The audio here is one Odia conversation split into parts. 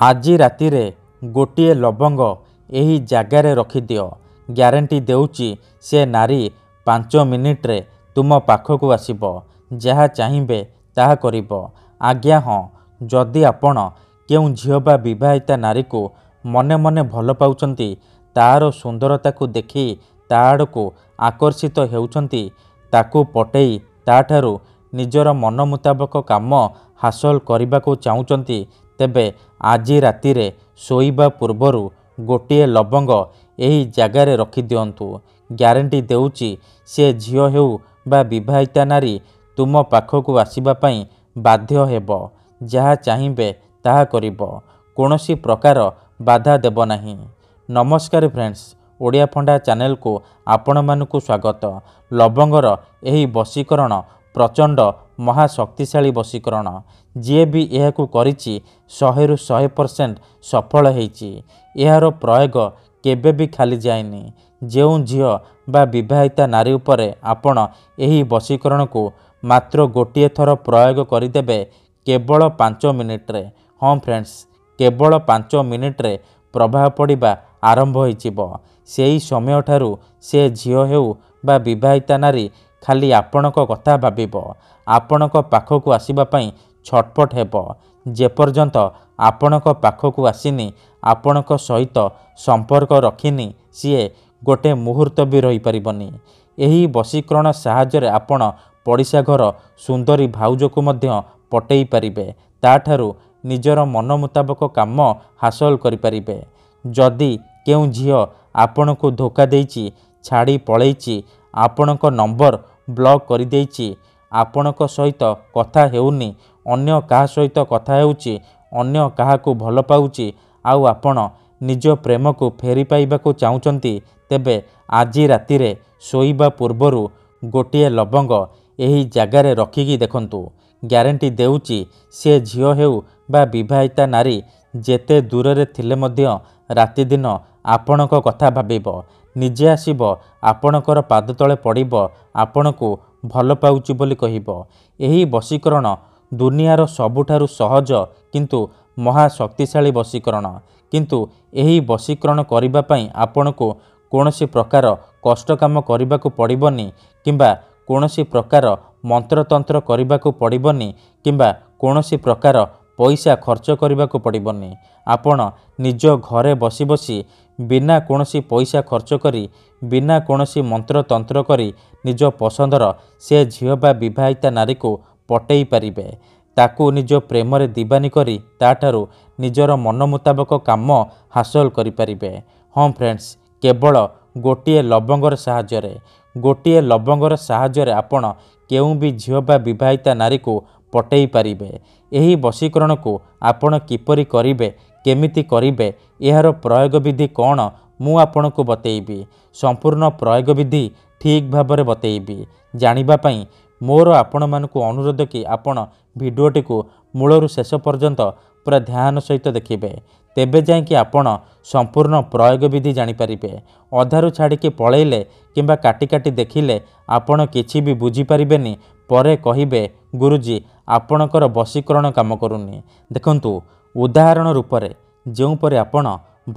ଆଜି ରାତିରେ ଗୋଟିଏ ଲବଙ୍ଗ ଏହି ଜାଗାରେ ରଖିଦିଅ। ଗ୍ୟାରେଣ୍ଟି ଦେଉଛି ସେ ନାରୀ 5 ମିନିଟ୍ରେ ତୁମ ପାଖକୁ ଆସିବ। ଯାହା ଚାହିଁବେ ତାହା କରିବ। ଆଜ୍ଞା ହଁ, ଯଦି ଆପଣ କେଉଁ ଝିଅ ବା ବିବାହିତା ନାରୀକୁ ମନେ ମନେ ଭଲ ପାଉଛନ୍ତି, ତାହାର ସୁନ୍ଦରତାକୁ ଦେଖି ତା ଆଡ଼କୁ ଆକର୍ଷିତ ହେଉଛନ୍ତି, ତାକୁ ପଟେଇ ତାଠାରୁ ନିଜର ମନ ମୁତାବକ କାମ ହାସଲ କରିବାକୁ ଚାହୁଁଛନ୍ତି, ତେବେ ଆଜି ରାତିରେ ଶୋଇବା ପୂର୍ବରୁ ଗୋଟିଏ ଲବଙ୍ଗ ଏହି ଜାଗାରେ ରଖିଦିଅନ୍ତୁ। ଗ୍ୟାରେଣ୍ଟି ଦେଉଛି ସେ ଝିଅ ହେଉ ବା ବିବାହିତା ନାରୀ ତୁମ ପାଖକୁ ଆସିବା ପାଇଁ ବାଧ୍ୟ ହେବ। ଯାହା ଚାହିଁବେ ତାହା କରିବ। କୌଣସି ପ୍ରକାର ବାଧା ଦେବ ନାହିଁ। ନମସ୍କାର ଫ୍ରେଣ୍ଡସ୍, ଓଡ଼ିଆ ଫଣ୍ଡା ଚ୍ୟାନେଲକୁ ଆପଣମାନଙ୍କୁ ସ୍ୱାଗତ। ଲବଙ୍ଗର ଏହି ବଶୀକରଣ ପ୍ରଚଣ୍ଡ ମହାଶକ୍ତିଶାଳୀ ବଶୀକରଣ। ଯିଏ ବି ଏହାକୁ କରିଛି 100ରୁ 100% ସଫଳ ହେଇଛି। ଏହାର ପ୍ରୟୋଗ କେବେ ବି ଖାଲି ଯାଏନି। ଯେଉଁ ଝିଅ ବା ବିବାହିତା ନାରୀ ଉପରେ ଆପଣ ଏହି ବଶୀକରଣକୁ ମାତ୍ର ଗୋଟିଏ ଥର ପ୍ରୟୋଗ କରିଦେବେ କେବଳ 5 ମିନିଟ୍ରେ, ହଁ ଫ୍ରେଣ୍ଡସ୍, କେବଳ 5 ମିନିଟ୍ରେ ପ୍ରଭାବ ପଡ଼ିବା ଆରମ୍ଭ ହୋଇଯିବ। ସେହି ସମୟଠାରୁ ସେ ଝିଅ ହେଉ ବା ବିବାହିତା ନାରୀ ଖାଲି ଆପଣଙ୍କ କଥା ଭାବିବ, ଆପଣଙ୍କ ପାଖକୁ ଆସିବା ପାଇଁ ଛଟପଟ ହେବ। ଯେପର୍ଯ୍ୟନ୍ତ ଆପଣଙ୍କ ପାଖକୁ ଆସିନି, ଆପଣଙ୍କ ସହିତ ସମ୍ପର୍କ ରଖିନି, ସିଏ ଗୋଟେ ମୁହୂର୍ତ୍ତ ବି ରହିପାରିବନି। ଏହି ବଶୀକରଣ ସାହାଯ୍ୟରେ ଆପଣ ପଡ଼ିଶା ଘର ସୁନ୍ଦରୀ ଭାଉଜକୁ ମଧ୍ୟ ପଟେଇ ପାରିବେ। ତାଠାରୁ ନିଜର ମନ ମୁତାବକ କାମ ହାସଲ କରିପାରିବେ। ଯଦି କେଉଁ ଝିଅ ଆପଣଙ୍କୁ ଧୋକା ଦେଇଛି, ଛାଡ଼ି ପଳେଇଛି, ଆପଣଙ୍କ ନମ୍ବର ବ୍ଲକ୍ କରିଦେଇଛି, ଆପଣଙ୍କ ସହିତ କଥା ହେଉନି, ଅନ୍ୟ କାହା ସହିତ କଥା ହେଉଛି, ଅନ୍ୟ କାହାକୁ ଭଲ ପାଉଛି, ଆଉ ଆପଣ ନିଜ ପ୍ରେମକୁ ଫେରି ପାଇବାକୁ ଚାହୁଁଛନ୍ତି, ତେବେ ଆଜି ରାତିରେ ଶୋଇବା ପୂର୍ବରୁ ଗୋଟିଏ ଲବଙ୍ଗ ଏହି ଜାଗାରେ ରଖିକି ଦେଖନ୍ତୁ। ଗ୍ୟାରେଣ୍ଟି ଦେଉଛି ସେ ଝିଅ ହେଉ ବା ବିବାହିତା ନାରୀ ଯେତେ ଦୂରରେ ଥିଲେ ମଧ୍ୟ ରାତିଦିନ ଆପଣଙ୍କ କଥା ଭାବିବ। ନିଜେ ଆସିବ, ଆପଣଙ୍କର ପାଦ ତଳେ ପଡ଼ିବ, ଆପଣଙ୍କୁ ଭଲ ପାଉଛି ବୋଲି କହିବ। ଏହି ବଶୀକରଣ ଦୁନିଆର ସବୁଠାରୁ ସହଜ କିନ୍ତୁ ମହାଶକ୍ତିଶାଳୀ ବଶୀକରଣ। କିନ୍ତୁ ଏହି ବଶୀକରଣ କରିବା ପାଇଁ ଆପଣଙ୍କୁ କୌଣସି ପ୍ରକାର କଷ୍ଟ କାମ କରିବାକୁ ପଡ଼ିବନି, କିମ୍ବା କୌଣସି ପ୍ରକାର ମନ୍ତ୍ରତନ୍ତ୍ର କରିବାକୁ ପଡ଼ିବନି, କିମ୍ବା କୌଣସି ପ୍ରକାର ପଇସା ଖର୍ଚ୍ଚ କରିବାକୁ ପଡ଼ିବନି। ଆପଣ ନିଜ ଘରେ ବସି ବସି ବିନା କୌଣସି ପଇସା ଖର୍ଚ୍ଚ କରି, ବିନା କୌଣସି ମନ୍ତ୍ରତନ୍ତ୍ର କରି ନିଜ ପସନ୍ଦର ସେ ଝିଅ ବା ବିବାହିତା ନାରୀକୁ ପଟେଇ ପାରିବେ। ତାକୁ ନିଜ ପ୍ରେମରେ ଦିବାନୀ କରି ତାଠାରୁ ନିଜର ମନ ମୁତାବକ କାମ ହାସଲ କରିପାରିବେ। ହଁ ଫ୍ରେଣ୍ଡସ୍, କେବଳ ଗୋଟିଏ ଲବଙ୍ଗର ସାହାଯ୍ୟରେ। ଗୋଟିଏ ଲବଙ୍ଗର ସାହାଯ୍ୟରେ ଆପଣ କେଉଁ ବି ଝିଅ ବା ବିବାହିତା ନାରୀକୁ ପଟେଇ ପାରିବେ। ଏହି ବଶୀକରଣକୁ ଆପଣ କିପରି କରିବେ, କେମିତି କରିବେ, ଏହାର ପ୍ରୟୋଗ ବିଧି କ'ଣ, ମୁଁ ଆପଣଙ୍କୁ ବତେଇବି। ସମ୍ପୂର୍ଣ୍ଣ ପ୍ରୟୋଗ ବିଧି ଠିକ୍ ଭାବରେ ବତେଇବି। ଜାଣିବା ପାଇଁ ମୋର ଆପଣମାନଙ୍କୁ ଅନୁରୋଧ କି ଆପଣ ଭିଡ଼ିଓଟିକୁ ମୂଳରୁ ଶେଷ ପର୍ଯ୍ୟନ୍ତ ପୁରା ଧ୍ୟାନ ସହିତ ଦେଖିବେ। ତେବେ ଯାଇକି ଆପଣ ସମ୍ପୂର୍ଣ୍ଣ ପ୍ରୟୋଗ ବିଧି ଜାଣିପାରିବେ। ଅଧାରୁ ଛାଡ଼ିକି ପଳେଇଲେ କିମ୍ବା କାଟି କାଟି ଦେଖିଲେ ଆପଣ କିଛି ବି ବୁଝିପାରିବେନି। ପରେ କହିବେ, ଗୁରୁଜୀ ଆପଣଙ୍କର ବଶୀକରଣ କାମ କରୁନି। ଦେଖନ୍ତୁ, ଉଦାହରଣ ରୂପରେ ଯେଉଁପରି ଆପଣ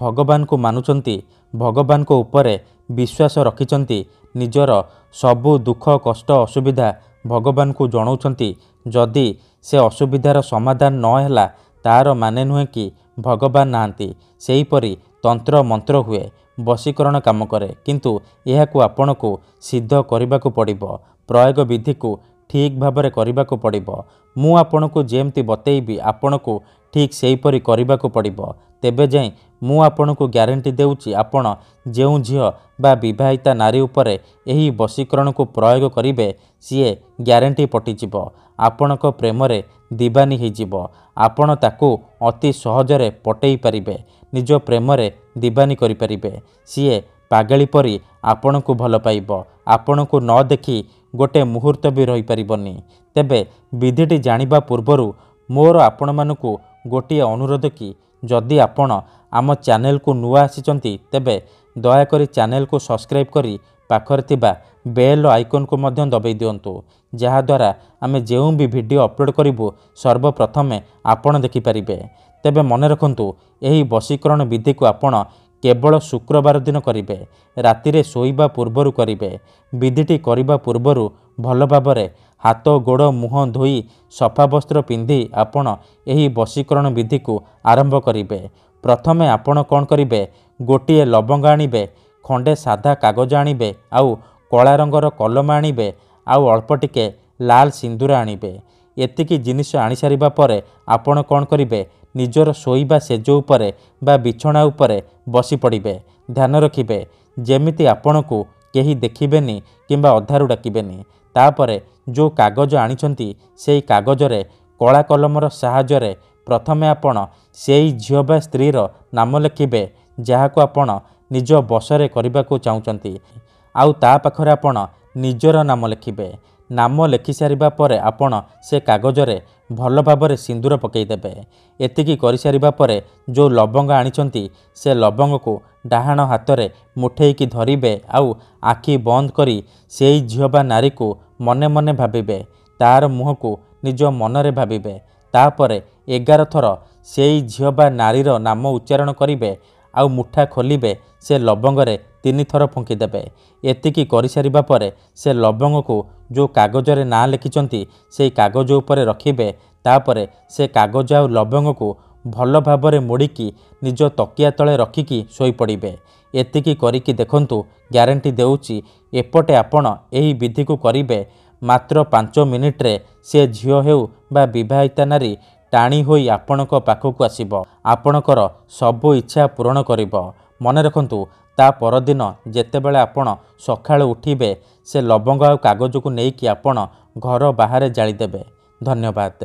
ଭଗବାନଙ୍କୁ ମାନୁଛନ୍ତି, ଭଗବାନଙ୍କ ଉପରେ ବିଶ୍ୱାସ ରଖିଛନ୍ତି, ନିଜର ସବୁ ଦୁଃଖ କଷ୍ଟ ଅସୁବିଧା ଭଗବାନଙ୍କୁ ଜଣାଉଛନ୍ତି, ଯଦି ସେ ଅସୁବିଧାର ସମାଧାନ ନ ହେଲା ତାହାର ମାନେ ନୁହେଁ କି ଭଗବାନ ନାହାନ୍ତି। ସେହିପରି ତନ୍ତ୍ର ମନ୍ତ୍ର ହୁଏ, ବଶୀକରଣ କାମ କରେ, କିନ୍ତୁ ଏହାକୁ ଆପଣଙ୍କୁ ସିଦ୍ଧ କରିବାକୁ ପଡ଼ିବ। ପ୍ରୟୋଗ ବିଧିକୁ ଠିକ୍ ଭାବରେ କରିବାକୁ ପଡ଼ିବ। ମୁଁ ଆପଣଙ୍କୁ ଯେମିତି ବତେଇବି ଆପଣଙ୍କୁ ଠିକ୍ ସେହିପରି କରିବାକୁ ପଡ଼ିବ। ତେବେ ଯାଇ ମୁଁ ଆପଣଙ୍କୁ ଗ୍ୟାରେଣ୍ଟି ଦେଉଛି ଆପଣ ଯେଉଁ ଝିଅ ବା ବିବାହିତା ନାରୀ ଉପରେ ଏହି ବଶୀକରଣକୁ ପ୍ରୟୋଗ କରିବେ, ସିଏ ଗ୍ୟାରେଣ୍ଟି ପଟିଯିବ, ଆପଣଙ୍କ ପ୍ରେମରେ ଦିବାନୀ ହେଇଯିବ। ଆପଣ ତାକୁ ଅତି ସହଜରେ ପଟେଇ ପାରିବେ, ନିଜ ପ୍ରେମରେ ଦିବାନୀ କରିପାରିବେ। ସିଏ ପାଗଳି ପରି ଆପଣଙ୍କୁ ଭଲ ପାଇବ, ଆପଣଙ୍କୁ ନ ଦେଖି ଗୋଟେ ମୁହୂର୍ତ୍ତ ବି ରହିପାରିବନି। ତେବେ ବିଧିଟି ଜାଣିବା ପୂର୍ବରୁ ମୋର ଆପଣମାନଙ୍କୁ ଗୋଟିଏ ଅନୁରୋଧ କି ଯଦି ଆପଣ ଆମ ଚ୍ୟାନେଲକୁ ନୂଆ ଆସିଛନ୍ତି, ତେବେ ଦୟାକରି ଚ୍ୟାନେଲକୁ ସବସ୍କ୍ରାଇବ୍ କରି ପାଖରେ ଥିବା ବେଲ୍ ଆଇକନ୍କୁ ମଧ୍ୟ ଦବାଇ ଦିଅନ୍ତୁ। ଯାହାଦ୍ୱାରା ଆମେ ଯେଉଁ ବି ଭିଡ଼ିଓ ଅପଲୋଡ଼ କରିବୁ ସର୍ବପ୍ରଥମେ ଆପଣ ଦେଖିପାରିବେ। ତେବେ ମନେ ରଖନ୍ତୁ ଏହି ବଶୀକରଣ ବିଧିକୁ ଆପଣ କେବଳ ଶୁକ୍ରବାର ଦିନ କରିବେ। ରାତିରେ ଶୋଇବା ପୂର୍ବରୁ କରିବେ। ବିଧିଟି କରିବା ପୂର୍ବରୁ ଭଲ ଭାବରେ ହାତ ଗୋଡ଼ ମୁହଁ ଧୋଇ ସଫା ବସ୍ତ୍ର ପିନ୍ଧି ଆପଣ ଏହି ବଶୀକରଣ ବିଧିକୁ ଆରମ୍ଭ କରିବେ। ପ୍ରଥମେ ଆପଣ କ'ଣ କରିବେ, ଗୋଟିଏ ଲବଙ୍ଗ ଆଣିବେ, ଖଣ୍ଡେ ସାଧା କାଗଜ ଆଣିବେ, ଆଉ କଳା ରଙ୍ଗର କଲମ ଆଣିବେ, ଆଉ ଅଳ୍ପ ଟିକେ ଲାଲ ସିନ୍ଦୁର ଆଣିବେ। ଏତିକି ଜିନିଷ ଆଣିସାରିବା ପରେ ଆପଣ କ'ଣ କରିବେ, ନିଜର ଶୋଇବା ସେଜ ଉପରେ ବା ବିଛଣା ଉପରେ ବସି ପଡ଼ିବେ। ଧ୍ୟାନ ରଖିବେ ଯେମିତି ଆପଣଙ୍କୁ କେହି ଦେଖିବେନି କିମ୍ବା ଅଧାରୁ ଡାକିବେନି। ତାପରେ ଯେଉଁ କାଗଜ ଆଣିଛନ୍ତି ସେଇ କାଗଜରେ କଳା କଲମର ସାହାଯ୍ୟରେ ପ୍ରଥମେ ଆପଣ ସେଇ ଝିଅ ବା ସ୍ତ୍ରୀର ନାମ ଲେଖିବେ ଯାହାକୁ ଆପଣ ନିଜ ବଶରେ କରିବାକୁ ଚାହୁଁଛନ୍ତି। ଆଉ ତା ପାଖରେ ଆପଣ ନିଜର ନାମ ଲେଖିବେ। ନାମ ଲେଖିସାରିବା ପରେ ଆପଣ ସେ କାଗଜରେ ଭଲ ଭାବରେ ସିନ୍ଦୁର ପକାଇଦେବେ। ଏତିକି କରିସାରିବା ପରେ ଯେଉଁ ଲବଙ୍ଗ ଆଣିଛନ୍ତି ସେ ଲବଙ୍ଗକୁ ଡାହାଣ ହାତରେ ମୁଠେଇକି ଧରିବେ ଆଉ ଆଖି ବନ୍ଦ କରି ସେଇ ଝିଅ ବା ନାରୀକୁ ମନେ ମନେ ଭାବିବେ। ତାର ମୁହଁକୁ ନିଜ ମନରେ ଭାବିବେ। ତାପରେ 11 ଥର ସେଇ ଝିଅ ବା ନାରୀର ନାମ ଉଚ୍ଚାରଣ କରିବେ ଆଉ ମୁଠା ଖୋଲିବେ ସେ ଲବଙ୍ଗରେ 3 ଥର ଫୁଙ୍କିଦେବେ। ଏତିକି କରିସାରିବା ପରେ ସେ ଲବଙ୍ଗକୁ ଯେଉଁ କାଗଜରେ ନାଁ ଲେଖିଛନ୍ତି ସେଇ କାଗଜ ଉପରେ ରଖିବେ। ତାପରେ ସେ କାଗଜ ଆଉ ଲବଙ୍ଗକୁ ଭଲ ଭାବରେ ମୋଡ଼ିକି ନିଜ ତକିଆ ତଳେ ରଖିକି ଶୋଇପଡ଼ିବେ। ଏତିକି କରିକି ଦେଖନ୍ତୁ, ଗ୍ୟାରେଣ୍ଟି ଦେଉଛି ଏପଟେ ଆପଣ ଏହି ବିଧିକୁ କରିବେ, ମାତ୍ର 5 ମିନିଟ୍ରେ ସେ ଝିଅ ହେଉ ବା ବିବାହିତା ନାରୀ ଟାଣି ହୋଇ ଆପଣଙ୍କ ପାଖକୁ ଆସିବ। ଆପଣଙ୍କର ସବୁ ଇଚ୍ଛା ପୂରଣ କରିବ। ମନେ ରଖନ୍ତୁ, ତା ପରଦିନ ଯେତେବେଳେ ଆପଣ ସକାଳୁ ଉଠିବେ ସେ ଲବଙ୍ଗ ଆଉ କାଗଜକୁ ନେଇକି ଆପଣ ଘର ବାହାରେ ଜାଳିଦେବେ। ଧନ୍ୟବାଦ।